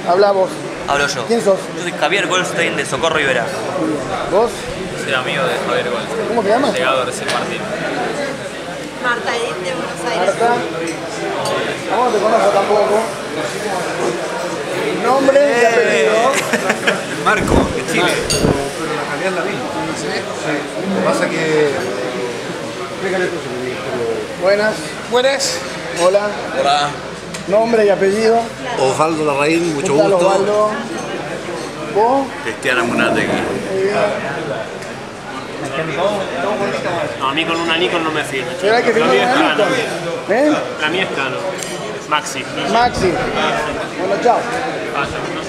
Habla vos. Hablo yo. ¿Quién sos? Yo soy Javier Goldstein de Socorro Rivera. ¿Vos? Soy amigo de Javier Goldstein. ¿Cómo te llamas? Llegado recién Martín. Marta Edith de Buenos Aires. Marta. ¿Cómo te conozco tampoco? Nombre y apellido. Marco, de Chile. Pero la calidad es la misma. Sí. Lo que pasa que... Explícale tú. Buenas. Buenas. Hola. Hola. Nombre y apellido. Osvaldo Larraín, mucho ¿Qué tal, gusto. Osvaldo? ¿Vos? Cristiana Munategui. Muy bien. No, a mí con una Nikon no me firme. Pero hay que La firmar mía es una Canon. Nikon. ¿Eh? La mía es Canon. Maxi. Maxi. Bueno, chao. Vaya.